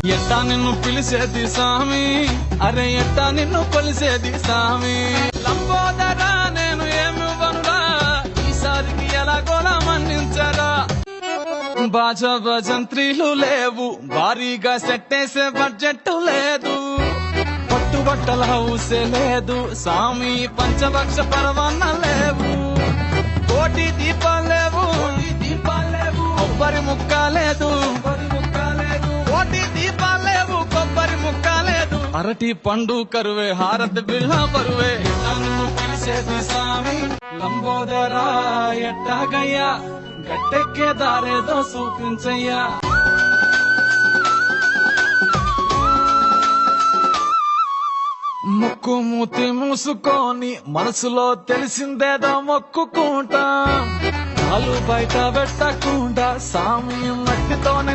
ఎట్టా నిన్ను పిలిచేది సామి, అరే ఎట్టా నిన్ను కొలిసేది సామి. లంబోదరా నేను ఏమివ్వనురా, ఈసారికి ఎలాగోలా మన్నించరా. బాజా భజంత్రీలు లేవు, భారీగా సెట్టేసే బడ్జెట్ లేదు, పట్టుబట్టల హౌసే లేదు, సామి పంచభక్ష పరవాన్న లేవు, కోటి దీపాలేవు, కొబ్బరి ముక్క లేదు, కోటి దీపాలేవు, కొబ్బరి ముక్క లేదు, అరటి పండు కరువే, హారతి బిళ్ళ బరువే. నన్ను పిలిచేది స్వామి లంబోదరా, ఎట్టాగయ్యా గట్టెక్కే దారేదో చూపించయ్యా. ముక్కు మూతి మూసుకొని మనసులో తెలిసిందేదో మొక్కుకుంటా, కాలు బయట పెట్టకుండా సామి మట్టితోనే